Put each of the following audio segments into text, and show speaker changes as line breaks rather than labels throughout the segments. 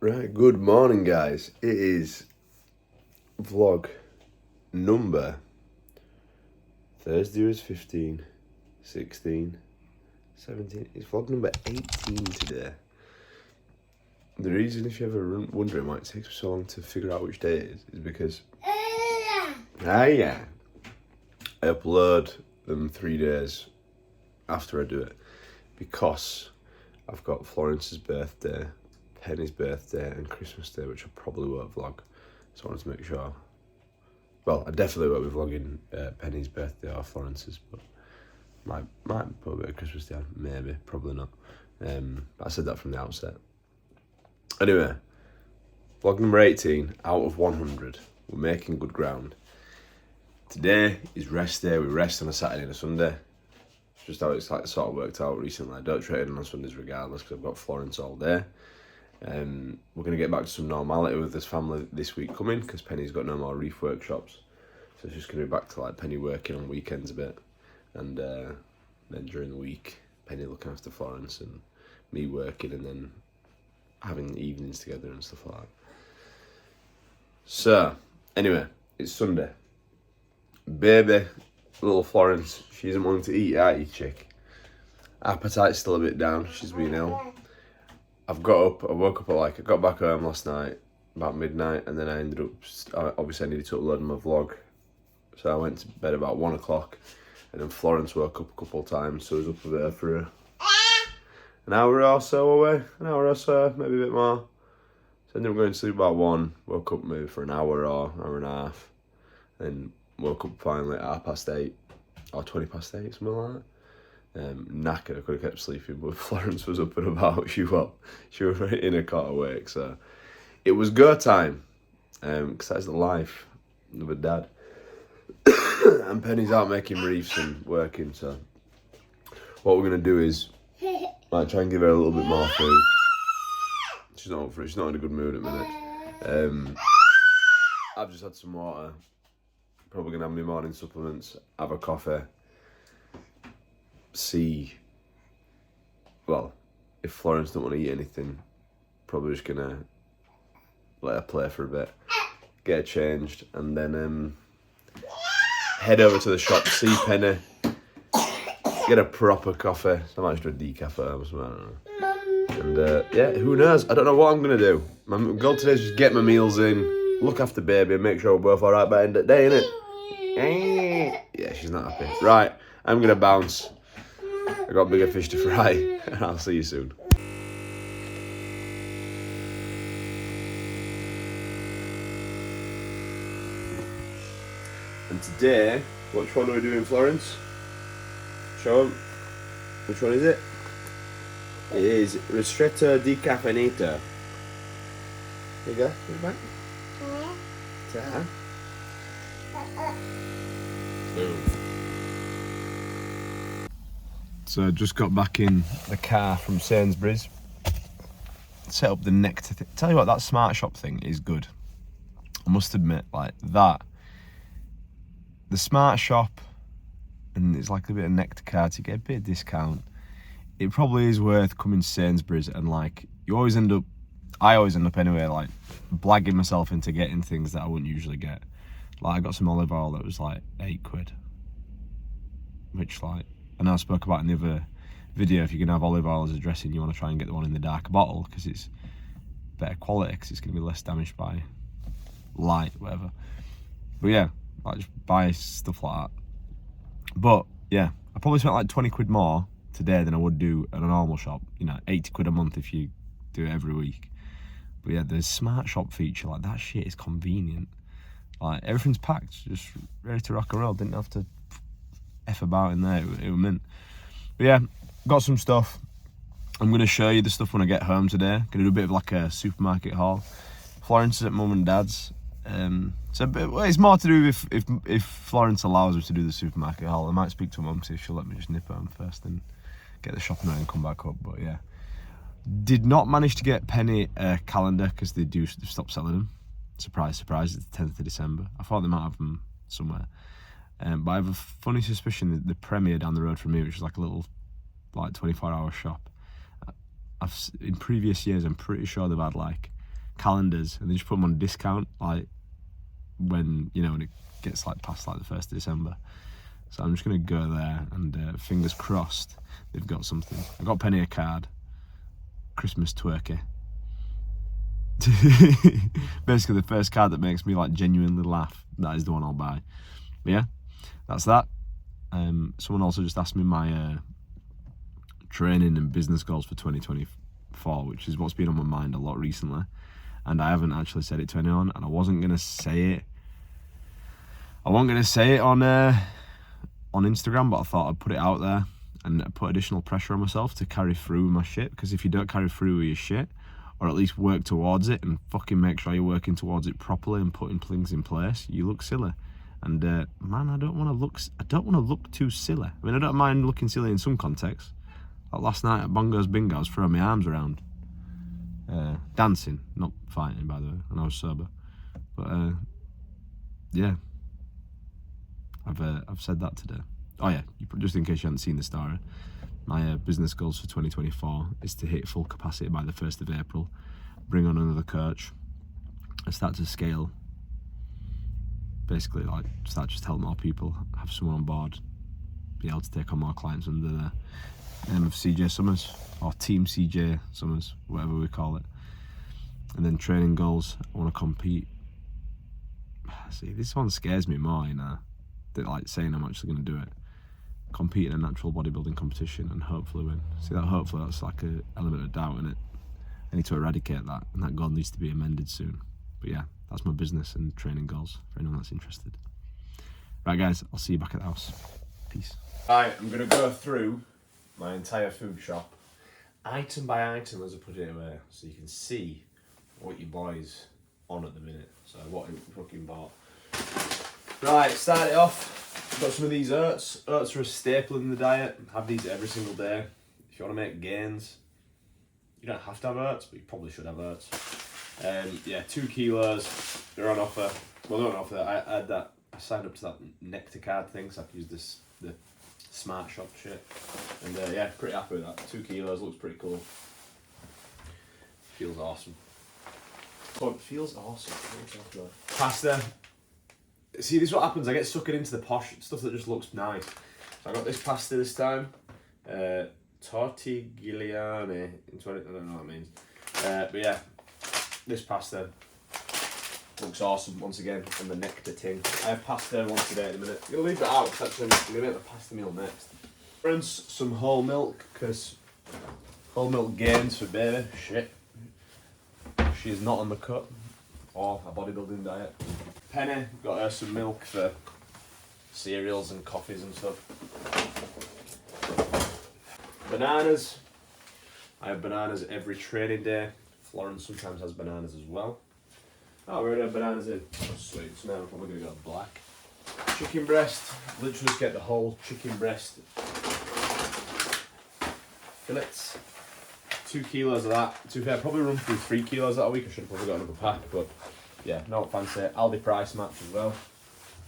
Right, good morning guys. It is vlog number Thursday was 15, 16, 17. It's vlog number 18 today. The reason, if you're ever wondering why it takes me so long to figure out which day it is because I upload them 3 days after I do it because I've got Florence's birthday, Penny's birthday and Christmas Day, which I probably won't vlog. So I wanted to make sure. Well, I definitely won't be vlogging Penny's birthday or Florence's, but might put a bit of Christmas Day on. Maybe, probably not. I said that from the outset. Anyway, vlog number 18 out of 100. We're making good ground. Today is rest day. We rest on a Saturday and a Sunday. It's just how it's like sort of worked out recently. I don't train on Sundays regardless because I've got Florence all day. We're going to get back to some normality with this family this week coming because Penny's got no more reef workshops. So it's just going to be back to like Penny working on weekends a bit. And then during the week, Penny looking after Florence and me working and then having evenings together and stuff like that. So, anyway, it's Sunday. Baby, little Florence, she isn't wanting to eat, are you, chick? Appetite's still a bit down, she's been ill. I woke up at I got back home last night, about midnight, and then I ended up, obviously I needed to upload my vlog. So I went to bed about 1 o'clock, and then Florence woke up a couple of times, so I was up with her for an hour or so away, maybe a bit more. So I ended up going to sleep about 1, woke up maybe for an hour or hour and a half, then woke up finally at 8:30, or 8:20, something like that. Knackered, I could have kept sleeping, but Florence was up and about. She was in a cot awake, so it was go time, because that's the life of a dad. And Penny's out making reefs and working, so what we're going to do is try and give her a little bit more food. She's not up for it, she's not in a good mood at the minute. I've just had some water, probably going to have my morning supplements, have a coffee. If Florence don't want to eat anything, probably just gonna let her play for a bit, get her changed, and then head over to the shop, see Penny, get a proper coffee. So I might just do a decaf or something, I don't know. And who knows? I don't know what I'm gonna do. My goal today is just get my meals in, look after baby, and make sure we're both alright by the end of the day, innit? Yeah, she's not happy. Right, I'm gonna bounce. I got bigger fish to fry, and I'll see you soon. And today, which one are we doing, Florence? Show them. Which one is it? It is Ristretto Decaffeinato. Here you go. Put it back. Ta. Boom. So I just got back in the car from Sainsbury's. Set up the nectar thing. Tell you what, that Smart Shop thing is good. I must admit, like that. The Smart Shop, and it's like a bit of nectar card to get a bit of discount. It probably is worth coming to Sainsbury's and like, I always end up anyway, like blagging myself into getting things that I wouldn't usually get. Like I got some olive oil that was like £8. Which like, I know I spoke about in the other video, if you're going to have olive oil as a dressing, you want to try and get the one in the dark bottle because it's better quality, because it's going to be less damaged by light, whatever. But yeah, like just buy stuff like that. But yeah, I probably spent like 20 quid more today than I would do at a normal shop. You know, 80 quid a month if you do it every week. But yeah, the Smart Shop feature, like that shit is convenient. Like everything's packed, just ready to rock and roll. Didn't have to F about in there, it was mint. But yeah, got some stuff. I'm going to show you the stuff when I get home today. Going to do a bit of like a supermarket haul. Florence is at mum and dad's. So it's more to do if Florence allows us to do the supermarket haul. I might speak to mum, see if she'll let me just nip home first and get the shopping out and come back up. But yeah, did not manage to get Penny a calendar because they stop selling them. Surprise, surprise, it's the 10th of December. I thought they might have them somewhere. But I have a funny suspicion that the Premier down the road from me, which is like a little, like 24-hour shop, in previous years, I'm pretty sure they've had like calendars, and they just put them on discount, like when it gets like past like the 1st of December. So I'm just gonna go there and fingers crossed they've got something. I got Penny a card, Christmas twerky. Basically the first card that makes me like genuinely laugh, that is the one I'll buy. But yeah, that's that. Someone also just asked me my training and business goals for 2024, which is what's been on my mind a lot recently, and I haven't actually said it to anyone, and I wasn't gonna say it on Instagram, but I thought I'd put it out there and put additional pressure on myself to carry through with my shit, because if you don't carry through with your shit, or at least work towards it and fucking make sure you're working towards it properly and putting things in place, you look silly. And man, I don't want to look too silly. I mean, I don't mind looking silly in some contexts. Like last night at Bongo's Bingo, I was throwing my arms around, dancing, not fighting, by the way, and I was sober. But yeah, I've said that today. Oh yeah, just in case you haven't seen the story, my business goals for 2024 is to hit full capacity by the 1st of April, bring on another coach, and start to scale. Basically, like, start just help more people, have someone on board, be able to take on more clients under the name of CJ Summers, or Team CJ Summers, whatever we call it. And then training goals, I want to compete. See, this one scares me more, than like saying I'm actually going to do it. Compete in a natural bodybuilding competition and hopefully win. See, that hopefully, that's like an element of doubt in it. I need to eradicate that, and that goal needs to be amended soon. But yeah, that's my business and training goals for anyone that's interested. Right guys, I'll see you back at the house. Peace. Right, I'm gonna go through my entire food shop, item by item as I put it away, so you can see what your boy's on at the minute. So what he fucking bought. Right, start it off. Got some of these oats. Oats are a staple in the diet. Have these every single day. If you want to make gains, you don't have to have oats, but you probably should have oats. Yeah, 2 kilos. They're on offer. Well, they're on offer. I signed up to that Nectar card thing, so I could use the Smart Shop shit. And yeah, pretty happy with that. 2 kilos looks pretty cool. Feels awesome. Oh, it feels awesome. Pasta. See, this is what happens. I get suckered into the posh stuff that just looks nice. So I got this pasta this time. Tortiglione. I don't know what that means. But yeah, this pasta looks awesome once again. And the Nectar tin. I have pasta once a day in a minute. I'm going to leave that out because actually I'm going to make the pasta meal next. Rinse some whole milk because whole milk gains for baby. Shit. She is not on the cut or a bodybuilding diet. Penny, got her some milk for cereals and coffees and stuff. Bananas. I have bananas every training day. Florence sometimes has bananas as well. Oh, we already have bananas in. Oh, sweet. So now we're probably going to go black. Chicken breast. Literally just get the whole chicken breast fillets. 2 kilos of that. To be fair, probably run through 3 kilos that a week. I should have probably got another pack, but yeah, not fancy. Aldi price match as well.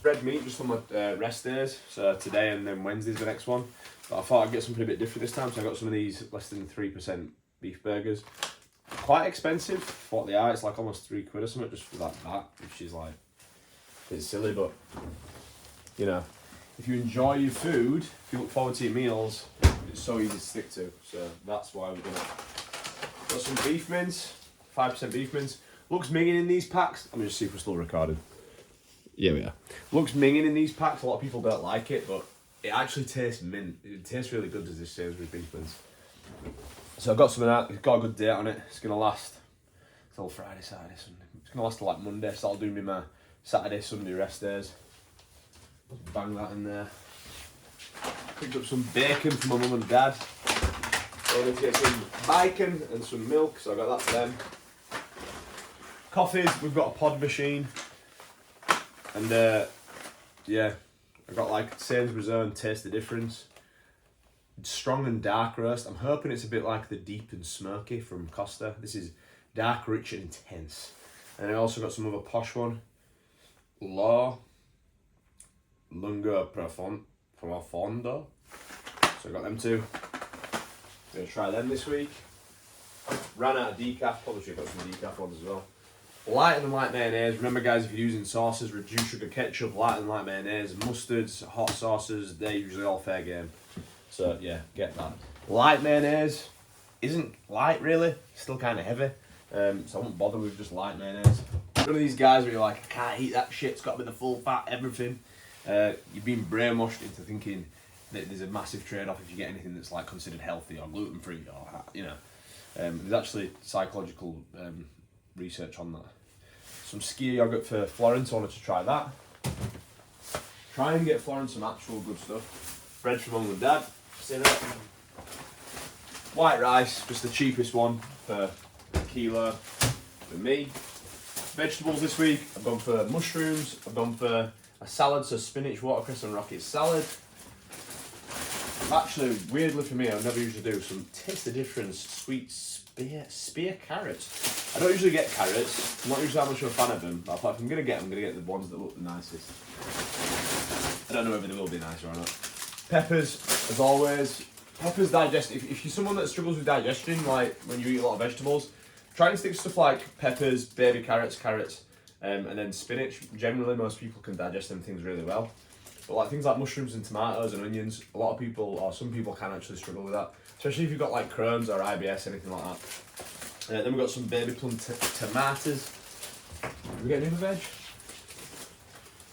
Red meat just on my rest days. So today and then Wednesday's the next one. But I thought I'd get something a bit different this time, so I got some of these less than 3% beef burgers. Quite expensive for what they are. It's like almost £3 or something just for that, which is like, it's silly, but you know, if you enjoy your food, if you look forward to your meals, it's so easy to stick to. So that's why we're gonna got some beef mince, 5% beef mince. Looks minging in these packs. Let me just see if we're still recording. Yeah, we are. Looks minging in these packs. A lot of people don't like it, but it actually tastes mint. It tastes really good as this Sainsbury's beef mince. So I've got some of that. It's got a good date on it. It's gonna last till Friday, Saturday, Sunday. It's gonna last till like Monday, so I'll do me my Saturday, Sunday rest days. Bang that in there. Picked up some bacon for my mum and dad. So I need to get some bacon and some milk, so I got that for them. Coffees, we've got a pod machine. And yeah, I've got like Sainsbury's own Taste the Difference. Strong and dark roast. I'm hoping it's a bit like the deep and smoky from Costa. This is dark, rich and intense. And I also got some other posh one. Lungo Profondo. So I got them two. I'm going to try them this week. Ran out of decaf, probably should have got some decaf ones as well. Lighter than light mayonnaise. Remember guys, if you're using sauces, reduce sugar ketchup, lighter than light mayonnaise, mustards, hot sauces, they're usually all fair game. So yeah, get that. Light mayonnaise isn't light really, still kind of heavy. So I won't bother with just light mayonnaise. One of these guys where you're like, I can't eat that shit, it's got to be the full fat, everything. You've been brainwashed into thinking that there's a massive trade-off if you get anything that's like considered healthy or gluten-free or, you know. There's actually psychological research on that. Some skyr yogurt for Florence, I wanted to try that. Try and get Florence some actual good stuff. Bread from Mum and Dad, seen it. White rice, just the cheapest one for a kilo for me. Vegetables this week, I've gone for mushrooms, I've gone for a salad, so spinach, watercress and rocket salad. Actually, weirdly for me, I never usually do some taste the difference, sweet spear carrots. I don't usually get carrots, I'm not usually that much of a fan of them, but if I'm going to get them, I'm going to get the ones that look the nicest. I don't know whether they will be nicer or not. Peppers, as always. Peppers digest, if you're someone that struggles with digestion, like when you eat a lot of vegetables, try and stick to stuff like peppers, baby carrots, and then spinach. Generally, most people can digest them things really well. But like things like mushrooms and tomatoes and onions, a lot of people, or some people can actually struggle with that. Especially if you've got like Crohn's or IBS, anything like that. Then we've got some baby plum tomatoes. Did we get any other veg?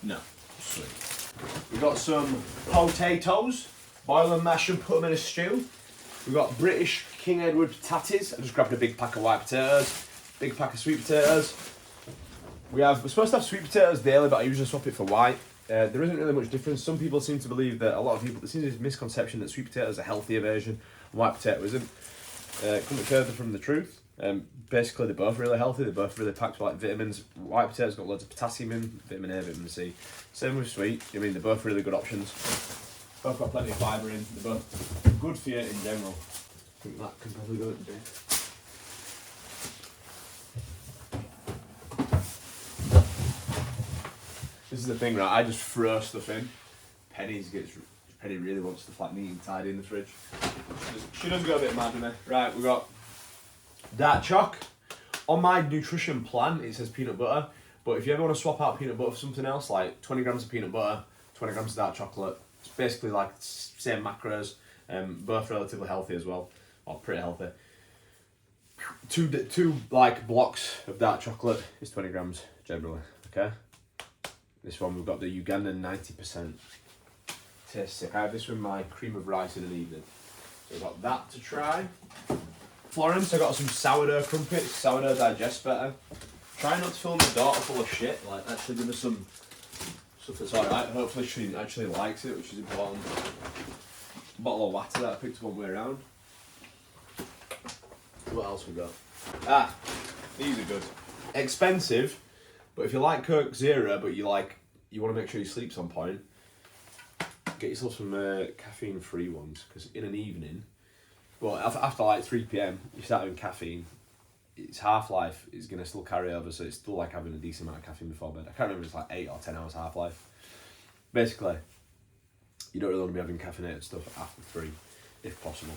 No. Sweet. We've got some potatoes. Boil them, mash them, put them in a stew. We've got British King Edward tatties. I just grabbed a big pack of white potatoes, big pack of sweet potatoes. We're supposed to have sweet potatoes daily, but I usually swap it for white. There isn't really much difference. Some people seem to believe that there seems this misconception that sweet potato is a healthier version and white potato isn't. Couldn't be further from the truth. Basically, they're both really healthy. They're both really packed with like vitamins. White potato's got loads of potassium in, vitamin A, vitamin C. Same with sweet. I mean, they're both really good options. Both got plenty of fibre in. They're both good for you in general. I think that can probably go today. This is the thing, right? I just throw stuff in. Penny really wants stuff like neat and tidy in the fridge. She does go a bit mad with me. Right, we've got dark choc. On my nutrition plan, it says peanut butter. But if you ever want to swap out peanut butter for something else, like 20 grams of peanut butter, 20 grams of dark chocolate, it's basically like same macros, both relatively healthy as well, or pretty healthy. Two like blocks of dark chocolate is 20 grams generally. Okay. This one we've got the Ugandan 90%. Tastes sick. I have this with my cream of rice in an evening. So we've got that to try. Florence, I got some sourdough crumpets. Sourdough digests better. Try not to fill my daughter full of shit. Like actually give her some stuff that's alright. Hopefully she actually likes it, which is important. Bottle of water that I picked up on the way around. What else we got? These are good. Expensive, but if you like Coke Zero, but you want to make sure your sleep's on point, get yourself some caffeine-free ones. Because in an evening, well, after like 3 p.m, you start having caffeine. Its half-life is going to still carry over, so it's still like having a decent amount of caffeine before bed. I can't remember if it's like 8 or 10 hours half-life. Basically, you don't really want to be having caffeinated stuff after 3, if possible.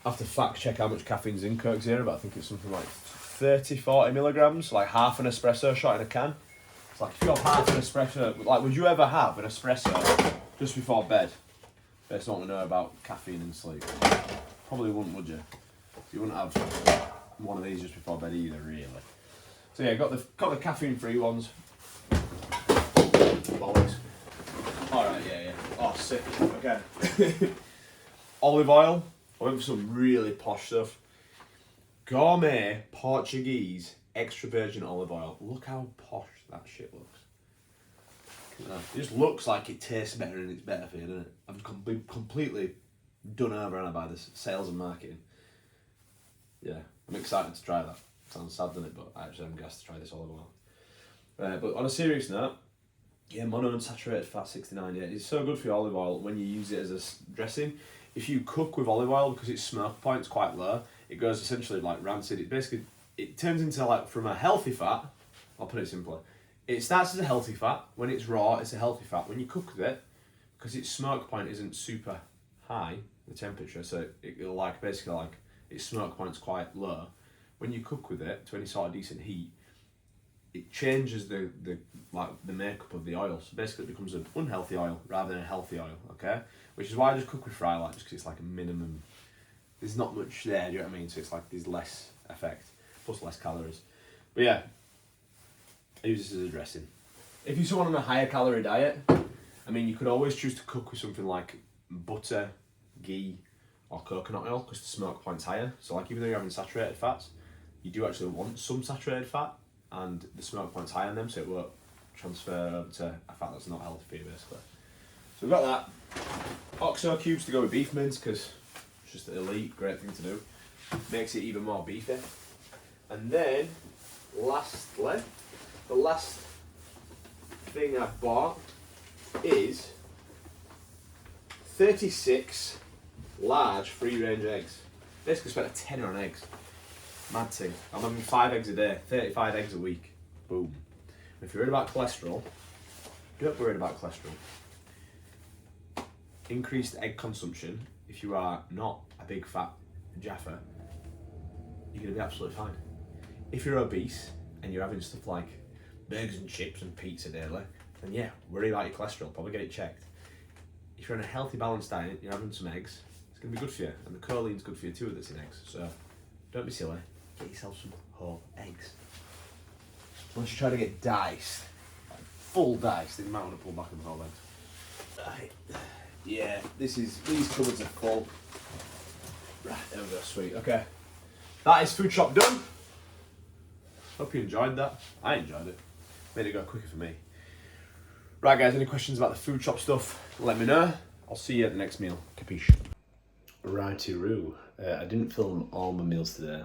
I have to fact check how much caffeine's in Coke Zero, but I think it's something like 30-40 milligrams, like half an espresso shot in a can. It's like if you have half an espresso, like would you ever have an espresso just before bed? Based on what we know about caffeine and sleep. Probably wouldn't, would you? You wouldn't have one of these just before bed either, really. So yeah, got the caffeine-free ones. Bollocks. Alright, yeah. Oh, sick. Okay. Olive oil. I went for some really posh stuff. Gourmet Portuguese extra virgin olive oil. Look how posh that shit looks. It just looks like it tastes better and it's better for you, doesn't it? I've been completely done over by this sales and marketing. Yeah, I'm excited to try that. Sounds sad, doesn't it? But I actually am gassed to try this olive oil. But on a serious note, yeah, monounsaturated fat 69. Yeah, it's so good for your olive oil when you use it as a dressing. If you cook with olive oil, because its smoke point's quite low, it goes essentially like rancid. It turns into like, from a healthy fat, I'll put it simply, it starts as a healthy fat. When it's raw, it's a healthy fat. When you cook with it, because its smoke point isn't super high, the temperature, so it'll basically its smoke point's quite low. When you cook with it to any sort of decent heat, it changes the makeup of the oil. So basically it becomes an unhealthy oil rather than a healthy oil, okay? Which is why I just cook with fry light, just because it's like a minimum. There's not much there, do you know what I mean? So it's like there's less effect, plus less calories. But yeah, I use this as a dressing. If you're someone on a higher calorie diet, I mean, you could always choose to cook with something like butter, ghee, or coconut oil, because the smoke point's higher. So like even though you're having saturated fats, you do actually want some saturated fat, and the smoke point's high on them, so it won't transfer over to a fat that's not healthy for you, basically. So we've got that. Oxo cubes to go with beef mince, because it's just an elite, great thing to do. Makes it even more beefy. And then, lastly, the last thing I've bought is 36 large free-range eggs. Basically spent a tenner on eggs. Mad thing. I'm having 5 eggs a day, 35 eggs a week. Boom. If you're worried about cholesterol, don't worry about cholesterol. Increased egg consumption, if you are not a big fat jaffer, you're going to be absolutely fine. If you're obese and you're having stuff like burgers and chips and pizza daily, then yeah, worry about your cholesterol, probably get it checked. If you're on a healthy, balanced diet, you're having some eggs, it's going to be good for you. And the choline's good for you too that's in eggs. So don't be silly, get yourself some whole eggs. Once you try to get diced, like full diced, then you might want to pull back on the whole eggs. Right. Yeah, these cupboards are full. Right, there we go, sweet. Okay, that is food shop done. Hope you enjoyed that. I enjoyed it. Made it go quicker for me. Right guys, any questions about the food shop stuff, let me know. I'll see you at the next meal. Capiche? Righty-roo. I didn't film all my meals today.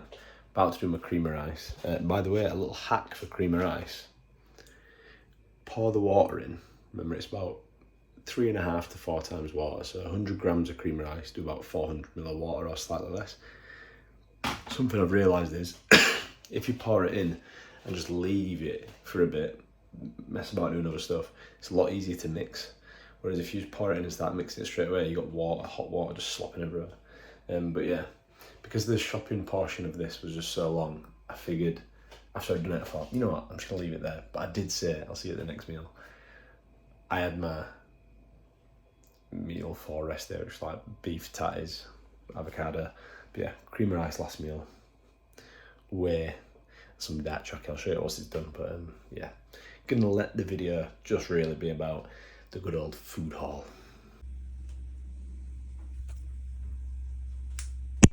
About to do my cream of rice. By the way, a little hack for cream of rice. Pour the water in. Remember, it's about 3.5 to 4 times water. So 100 grams of cream of rice, do about 400 ml of water or slightly less. Something I've realised is, if you pour it in and just leave it for a bit, mess about doing other stuff, it's a lot easier to mix. Whereas if you just pour it in and start mixing it straight away, you got water, hot water just slopping everywhere. But yeah, because the shopping portion of this was just so long, I figured after I'd done it, I thought, you know what, I'm just gonna leave it there. But I did say, I'll see you at the next meal. I had my meal for rest day, which is like beef tatties, avocado. But yeah, cream of rice last meal. Whey, some dark chocolate. I'll show you once it's done. But yeah, gonna let the video just really be about the good old food haul.